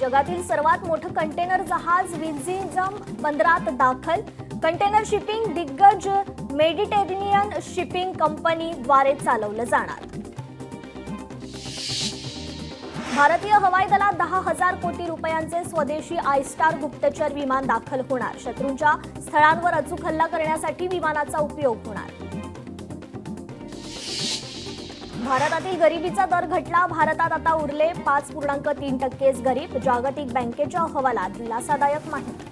जगातील सर्वात मोठं कंटेनर जहाज विझिझम बंदरात दाखल। कंटेनर शिपिंग दिग्गज मेडिटेरेनियन शिपिंग कंपनी द्वारे चालवलं जाणार। भारतीय हवाई दलात 10,000 कोटी रुपयांचे स्वदेशी आयस्टार गुप्तचर विमान दाखल होणार। शत्रूंच्या स्थळांवर अचूक हल्ला करण्यासाठी विमानाचा उपयोग होणार। भारतातील गरिबीचा दर घटला। भारतात आता उरले 5.3% गरीब। जागतिक बँकेच्या अहवालात दिलासादायक माहिती।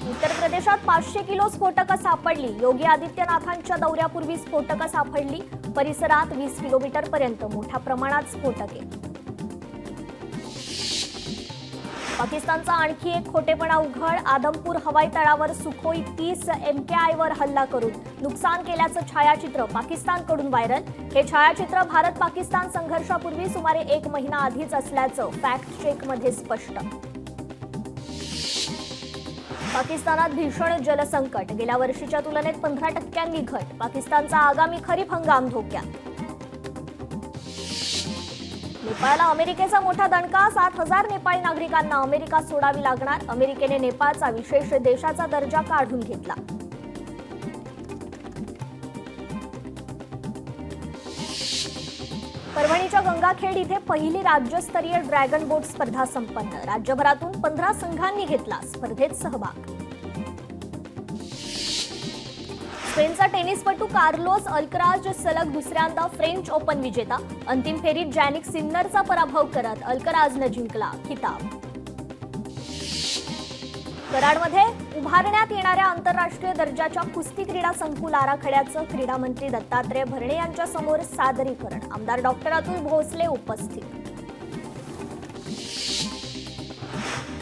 उत्तर प्रदेशात 500 किलो स्फोटकं सापडली। योगी आदित्यनाथांच्या दौऱ्यापूर्वी स्फोटकं सापडली। परिसरात 20 किलोमीटर पर्यंत मोठ्या प्रमाणात स्फोटके। पाकिस्तानचा आणखी एक खोटेपणा उघड। आदमपूर हवाई तळावर सुखोई 30 MKI वर हल्ला करून नुकसान केल्याचं छायाचित्र पाकिस्तानकडून व्हायरल। हे छायाचित्र भारत पाकिस्तान संघर्षापूर्वी सुमारे 1 महिना आधीच असल्याचं फॅक्ट चेकमध्ये स्पष्ट। पाकिस्तानात भीषण जलसंकट। गेल्या वर्षीच्या तुलनेत 15% घट। पाकिस्तानचा आगामी खरीप हंगाम धोक्यात। नेपाळला अमेरिकेचा मोठा दणका। 7,000 नेपाळी नागरिकांना अमेरिका सोडावी लागणार। अमेरिकेने नेपाळचा विशेष देशाचा दर्जा काढून घेतला। परभणीच्या गंगाखेड इथे पहिली राज्यस्तरीय ड्रॅगन बोट स्पर्धा संपन्न। राज्यभरातून 15 संघांनी घेतला स्पर्धेत सहभाग। स्पेनचा टेनिसपटू कार्लोस अल्कराज सलग दुसऱ्यांदा फ्रेंच ओपन विजेता। अंतिम फेरीत जॅनिक सिन्नरचा पराभव करत अल्कराजने जिंकला खिताब। कराडमध्ये उभारण्यात येणाऱ्या आंतरराष्ट्रीय दर्जाच्या कुस्ती क्रीडा संकुल आराखड्याचं क्रीडा मंत्री दत्तात्रय भरणे यांच्या समोर सादरीकरण। आमदार डॉक्टर अतुल भोसले उपस्थित।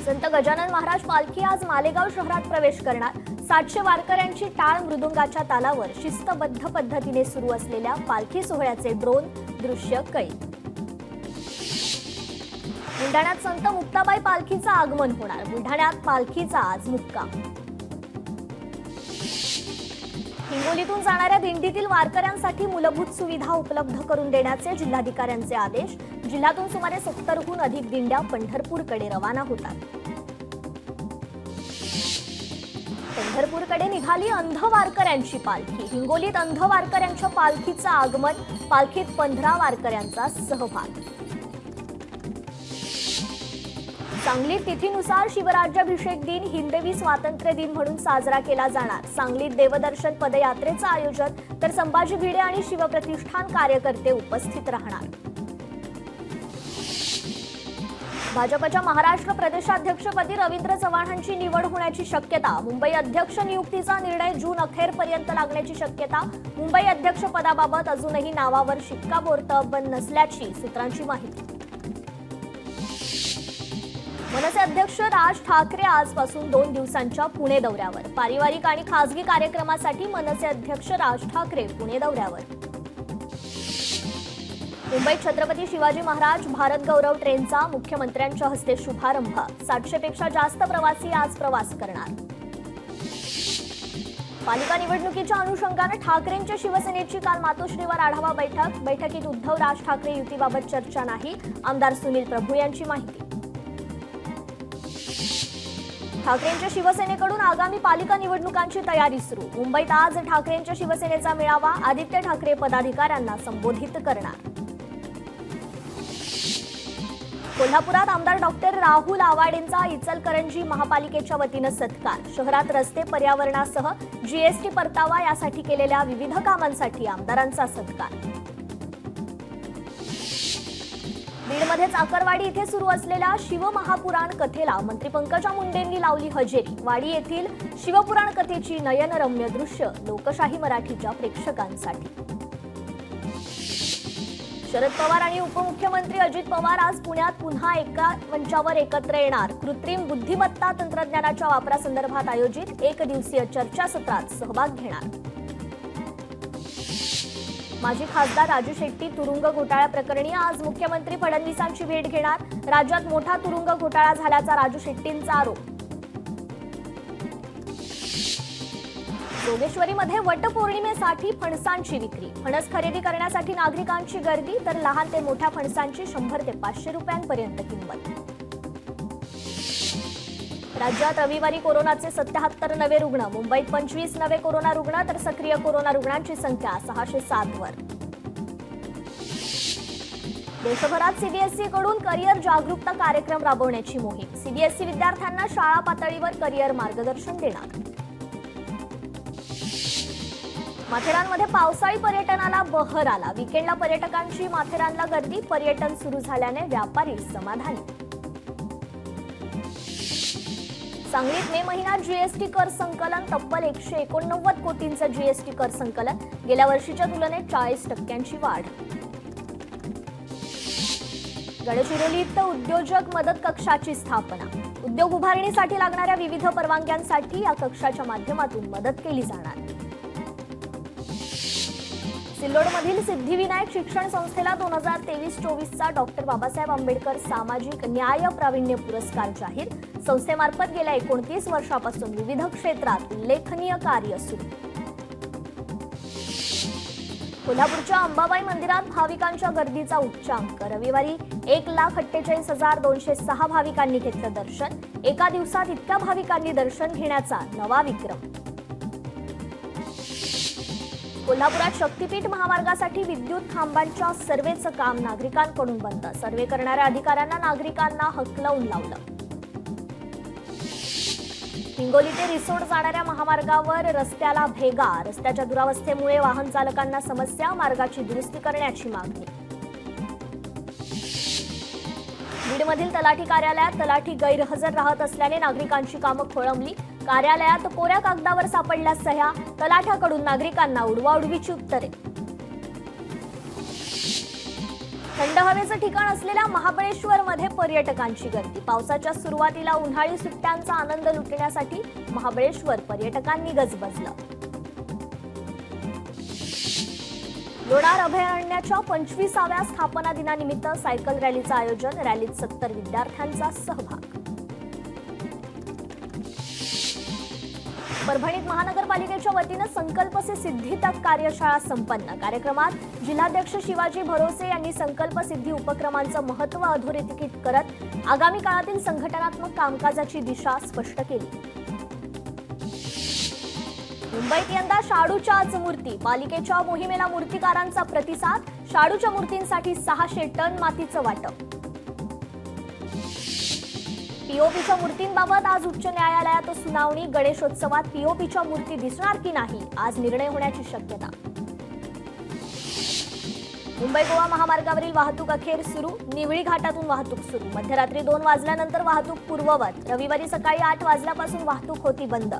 संत गजानन महाराज पालखी आज मालेगाव शहरात प्रवेश करणार। 700 वारकऱ्यांची टाळ मृदुंगाच्या तालावर शिस्तबद्ध पद्धतीने सुरू असलेल्या पालखी सोहळ्याचे ड्रोन दृश्य कैद। बुलढाण्यात संत मुक्ताबाई पालखीचं आगमन होणार। बुलढाण्यात पालखीचा आज मुक्काम। हिंगोलीतून जाणाऱ्या दिंडीतील वारकऱ्यांसाठी मूलभूत सुविधा उपलब्ध करून देण्याचे जिल्हाधिकाऱ्यांचे आदेश। जिल्ह्यातून सुमारे 70हून अधिक दिंड्या पंढरपूरकडे रवाना होतात। पंढरपूरकडे निघाली अंध वारकऱ्यांची पालखी। हिंगोलीत अंध वारकऱ्यांच्या पालखीचं आगमन। पालखीत 15 वारकऱ्यांचा सहभाग। सांगलीत तिथीनुसार शिवराज्याभिषेक दिन हिंदवी स्वातंत्र्य दिन म्हणून साजरा केला जाणार। सांगलीत देवदर्शन पदयात्रेचं आयोजन, तर संभाजी भिडे आणि शिवप्रतिष्ठान कार्यकर्ते उपस्थित राहणार। भाजपच्या महाराष्ट्र प्रदेशाध्यक्षपदी रवींद्र चव्हाणांची निवड होण्याची शक्यता। मुंबई अध्यक्ष नियुक्तीचा निर्णय जून अखेरपर्यंत लागण्याची शक्यता। मुंबई अध्यक्षपदाबाबत अजूनही नावावर शिक्कामोर्तब नसल्याची सूत्रांची माहिती। मनसे अध्यक्ष राज ठाकरे आजपासून 2 दिवसांच्या पुणे दौऱ्यावर। पारिवारिक आणि खासगी कार्यक्रमासाठी मनसे अध्यक्ष राज ठाकरे पुणे दौऱ्यावर। मुंबईत छत्रपती शिवाजी महाराज भारत गौरव ट्रेनचा मुख्यमंत्र्यांच्या हस्ते शुभारंभ। 700 पेक्षा जास्त प्रवासी आज प्रवास करणार। पालिका निवडणुकीच्या अनुषंगाने ठाकरेंच्या शिवसेनेची काल मातोश्रीवर आढावा बैठक। बैठकीत उद्धव राज ठाकरे युतीबाबत चर्चा नाही। आमदार सुनील प्रभू यांची माहिती। ठाकरेंच्या शिवसेनेकडून आगामी पालिका निवडणुकांची तयारी सुरू। मुंबईत आज ठाकरेंच्या शिवसेनेचा मेळावा। आदित्य ठाकरे पदाधिकाऱ्यांना संबोधित करणार। कोल्हापुरात आमदार डॉक्टर राहुल आवाडेंचा इचलकरंजी महापालिकेच्या वतीनं सत्कार। शहरात रस्ते, पर्यावरणासह जीएसटी परतावा यासाठी केलेल्या विविध कामांसाठी आमदारांचा सत्कार। बीडमध्ये चाकरवाडी इथे सुरू असलेल्या शिवमहापुराण कथेला मंत्री पंकजा मुंडेंनी लावली हजेरी। वाडी येथील शिवपुराण कथेची नयनरम्य दृश्य लोकशाही मराठीच्या प्रेक्षकांसाठी। शरद पवार आणि उपमुख्यमंत्री अजित पवार आज पुण्यात पुन्हा एका मंचावर एकत्र येणार। कृत्रिम बुद्धिमत्ता तंत्रज्ञानाच्या वापरासंदर्भात आयोजित 1 दिवसीय चर्चासत्रात सहभाग घेणार। माजी खासदार राजू शेट्टी तुरुंग घोटाळा प्रकरणी आज मुख्यमंत्री फडणवीसांची भेट घेणार। राज्यात मोठा तुरुंग घोटाळा झाल्याचा राजू शेट्टींचा आरोप। जोगेश्वरीमध्ये वटपौर्णिमेसाठी फणसांची विक्री. फणस खरेदी करण्यासाठी नागरिकांची गर्दी, तर लहान ते मोठ्या फणसांची 100 ते 500 रुपयांपर्यंत किंमत. राज्यात रविवारी कोरोनाचे 77 नवे रुग्ण. मुंबईत 25 नवे कोरोना रुग्ण, तर सक्रिय कोरोना रुग्णांची संख्या 607 वर. देशभरात सीबीएसई कडून करिअर जागरूकता कार्यक्रम राबवण्याची मोहीम. सीबीएसई विद्यार्थ्यांना शाळा पातळीवर करिअर मार्गदर्शन देणार. माथेरानमध्ये पावसाळी पर्यटनाला बहर आला. वीकेंडला पर्यटकांची माथेरानला गर्दी. पर्यटन सुरू झाल्याने व्यापारी समाधानी. सांगलीत मे महिन्यात जीएसटी कर संकलन तब्बल 189 कोटींचं जीएसटी कर संकलन. गेल्या वर्षीच्या तुलनेत 40% वाढ. गडचिरोलीत उद्योजक मदत कक्षाची स्थापना. उद्योग उभारणीसाठी लागणाऱ्या विविध परवानग्यांसाठी या कक्षाच्या माध्यमातून मदत केली जाणार. सिल्लोडमधील सिद्धिविनायक शिक्षण संस्थेला 2023-24चा डॉक्टर बाबासाहेब आंबेडकर सामाजिक न्याय प्रावीण्य पुरस्कार जाहीर. संस्थेमार्फत गेल्या 29 वर्षापासून विविध क्षेत्रात उल्लेखनीय कार्य सुरू. कोल्हापूरच्या अंबाबाई मंदिरात भाविकांच्या गर्दीचा उच्चांक. रविवारी 1,48,206 भाविकांनी घेतलं दर्शन. एका दिवसात इतक्या भाविकांनी दर्शन घेण्याचा नवा विक्रम. कोल्हापुरात शक्तीपीठ महामार्गासाठी विद्युत खांबांच्या सर्वेचं काम नागरिकांकडून बंद. सर्वे करणाऱ्या अधिकाऱ्यांना नागरिकांना हकलवून लावलं. हिंगोली ते रिसोड जाणाऱ्या महामार्गावर रस्त्याला भेगा. रस्त्याच्या दुरावस्थेमुळे वाहन चालकांना समस्या. मार्गाची दुरुस्ती करण्याची मागणी. बीडमधील तलाठी कार्यालयात तलाठी गैरहजर राहत असल्याने नागरिकांची कामं खोळंबली. कार्यालयात कोऱ्या कागदावर सापडल्या सह्या. तलाठ्याकडून नागरिकांना उडवाउडवीची उत्तरे. थंड हवेचं ठिकाण असलेल्या महाबळेश्वरमध्ये पर्यटकांची गर्दी. पावसाच्या सुरुवातीला उन्हाळी सुट्ट्यांचा आनंद लुटण्यासाठी महाबळेश्वर पर्यटकांनी गजबजलं. लोणार अभयारण्याच्या 25व्या स्थापना दिनानिमित्त सायकल रॅलीचं आयोजन. रॅलीत 70 विद्यार्थ्यांचा सहभाग. परभणीत महानगरपालिकेच्या वतीनं संकल्प से सिद्धी तक कार्यशाळा संपन्न. कार्यक्रमात जिल्हाध्यक्ष शिवाजी भरोसे यांनी संकल्प सिद्धी उपक्रमांचं महत्त्व अधोरेखित करत आगामी काळातील संघटनात्मक कामकाजाची दिशा स्पष्ट केली. मुंबईत यंदा शाडूच्याच मूर्ती. पालिकेच्या मोहिमेला मूर्तिकारांचा प्रतिसाद. शाडूच्या मूर्तींसाठी 600 टन मातीचं वाटप. पीओपीच्या मूर्तींबाबत आज उच्च न्यायालयात सुनावणी. गणेशोत्सवात पीओपीच्या मूर्ती दिसणार की नाही, आज निर्णय होण्याची शक्यता. मुंबई गोवा महामार्गावरील वाहतूक अखेर सुरू. निवळी घाटातून वाहतूक सुरू. मध्यरात्री 2 वाजल्यानंतर वाहतूक पूर्ववत. रविवारी सकाळी 8 वाजल्यापासून वाहतूक होती बंद.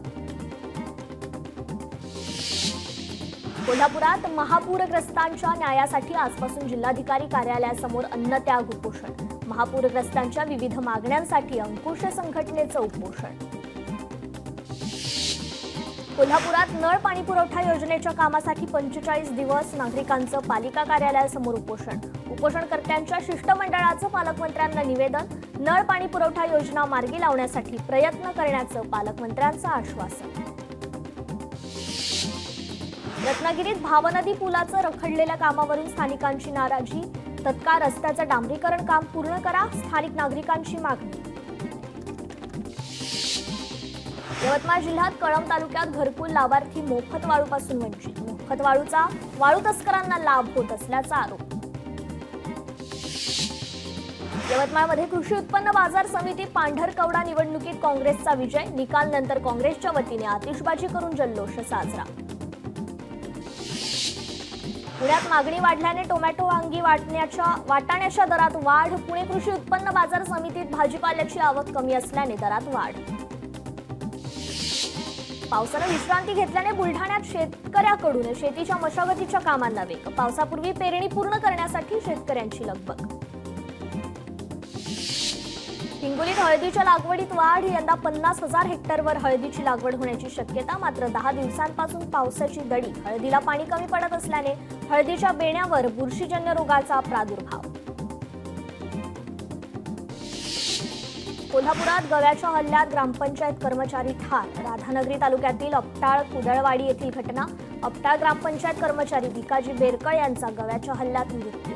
कोल्हापुरात महापूरग्रस्तांच्या न्यायासाठी आजपासून जिल्हाधिकारी कार्यालयासमोर अन्नत्याग उपोषण. महापूरग्रस्तांच्या विविध मागण्यांसाठी अंकुश संघटनेचं उपोषण. कोल्हापुरात नळ पाणी पुरवठा योजनेच्या कामासाठी 45 दिवस नागरिकांचं पालिका कार्यालयासमोर उपोषण. उपोषणकर्त्यांच्या शिष्टमंडळाचं पालकमंत्र्यांना निवेदन. नळ पाणी पुरवठा योजना मार्गी लावण्यासाठी प्रयत्न करण्याचं पालकमंत्र्यांचं आश्वासन. रत्नागिरीत भावनदी पुलाचं रखडलेल्या कामावरून स्थानिकांची नाराजी. तत्काळ रस्त्याचं डांबरीकरण काम पूर्ण करा, स्थानिक नागरिकांची मागणी. यवतमाळ जिल्ह्यात कळंब तालुक्यात घरकुल लाभार्थी मोफत वाळूपासून वंचित. मोफत वाळूचा वाळू तस्करांना लाभ होत असल्याचा आरोप. यवतमाळमध्ये कृषी उत्पन्न बाजार समिती पांढरकवडा निवडणुकीत काँग्रेसचा विजय. निकाल नंतर काँग्रेसच्या वतीने आतिषबाजी करून जल्लोष साजरा. पुण्यात मागणी वाढल्याने टोमॅटो वांगी वाटाण्याच्या दरात वाढ. पुणे कृषी उत्पन्न बाजार समितीत भाजीपाल्याची आवक कमी असल्याने दरात वाढ. पावसानं विश्रांती घेतल्याने बुलढाण्यात शेतकऱ्याकडून शेतीच्या मशागतीच्या कामांना वेग. पावसापूर्वी पेरणी पूर्ण करण्यासाठी शेतकऱ्यांची लगबग. हिंगोलीत हळदीच्या लागवडीत वाढ. यंदा 50,000 हेक्टरवर हळदीची लागवड होण्याची शक्यता. मात्र 10 दिवसांपासून पावसाची दडी. हळदीला पाणी कमी पडत असल्याने हळदीच्या बेण्यावर बुरशीजन्य रोगाचा प्रादुर्भाव. कोल्हापुरात गव्याच्या हल्ल्यात ग्रामपंचायत कर्मचारी ठार. राधानगरी तालुक्यातील अपटाळ कुदळवाडी येथील घटना. अपटाळ ग्रामपंचायत कर्मचारी भिकाजी बेरकळ यांचा गव्याच्या हल्ल्यात मृत्यू.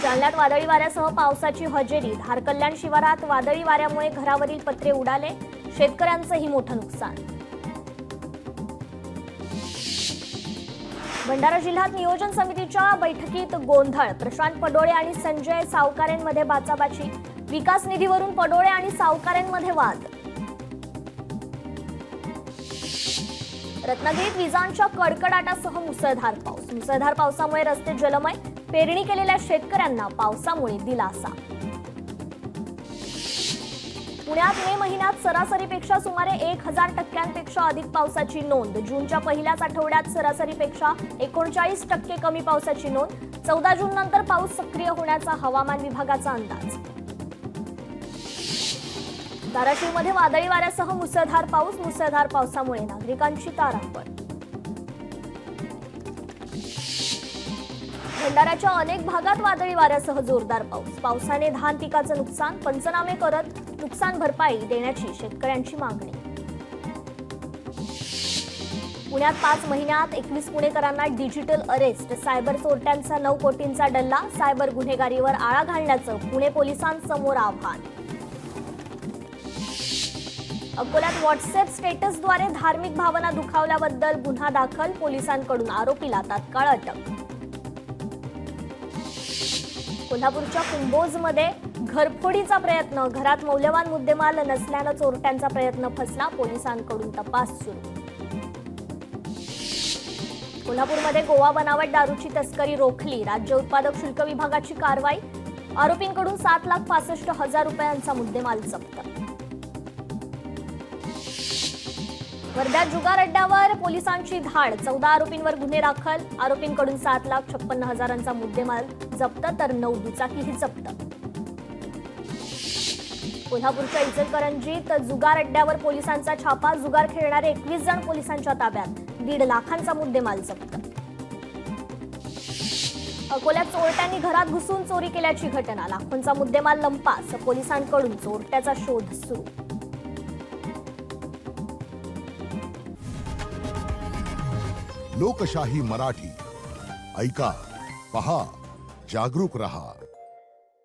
जालन्यात वादळी वाऱ्यासह पावसाची हजेरी. धारकल्याण शिवारात वादळी वाऱ्यामुळे घरावरील पत्रे उडाले. शेतकऱ्यांचंही मोठं नुकसान. भंडारा जिल्ह्यात नियोजन समितीच्या बैठकीत गोंधळ. प्रशांत पडोळे आणि संजय सावकारेंमध्ये बाचाबाची. विकास निधीवरून पडोळे आणि सावकारेंमध्ये वाद. रत्नागिरीत विजांच्या कडकडाटासह मुसळधार पाऊस. मुसळधार पावसामुळे रस्ते जलमय. पेरणी केलेल्या शेतकऱ्यांना पावसामुळे दिलासा. पुण्यात मे महिन्यात सरासरीपेक्षा सुमारे 1000% अधिक पावसाची नोंद. जूनच्या पहिल्याच आठवड्यात सरासरीपेक्षा 39% कमी पावसाची नोंद. 14 जून नंतर पाऊस सक्रिय होण्याचा हवामान विभागाचा अंदाज. धाराशिवमध्ये वादळी वाऱ्यासह मुसळधार पाऊस. मुसळधार पावसामुळे नागरिकांची तारांबळ. भंडाऱ्याच्या अनेक भागात वादळी वाऱ्यासह जोरदार पाऊस. पावसाने धान पिकाचं नुकसान. पंचनामे करत नुकसान भरपाई देण्याची शेतकऱ्यांची मागणी. पुण्यात 5 महिन्यात 21 पुणेकरांना डिजिटल अरेस्ट. सायबर चोरट्यांचा 9 कोटींचा डल्ला. सायबर गुन्हेगारीवर आळा घालण्याचं पुणे पोलिसांसमोर आव्हान. अकोल्यात व्हॉट्सअप स्टेटसद्वारे धार्मिक भावना दुखावल्याबद्दल गुन्हा दाखल. पोलिसांकडून आरोपीला तात्काळ अटक. कोल्हापूरच्या कुंभोजमध्ये घरफोडीचा प्रयत्न. घरात मौल्यवान मुद्देमाल नसल्यानं चोरट्यांचा प्रयत्न फसला. पोलिसांकडून तपास सुरू. कोल्हापूरमध्ये गोवा बनावट दारूची तस्करी रोखली. राज्य उत्पादक शुल्क विभागाची कारवाई. आरोपींकडून 7,65,000 रुपयांचा मुद्देमाल जप्त. वर्ध्यात जुगार अड्ड्यावर पोलिसांची धाड. 14 आरोपींवर गुन्हे दाखल. आरोपींकडून 7,56,000चा मुद्देमाल जप्त तर 9 दुचाकीही जप्त. कोल्हापूरच्या इचलकरंजीत जुगार अड्ड्यावर पोलिसांचा छापा. जुगार खेळणारे 21 जण पोलिसांच्या ताब्यात. 1.5 लाखांचा मुद्देमाल जप्त. अकोल्यात चोरट्यांनी घरात घुसून चोरी केल्याची घटना. लाखोंचा मुद्देमाल लंपास. पोलिसांकडून चोरट्याचा शोध सुरू. लोकशाही मराठी ऐका, पहा, जागरूक रहा.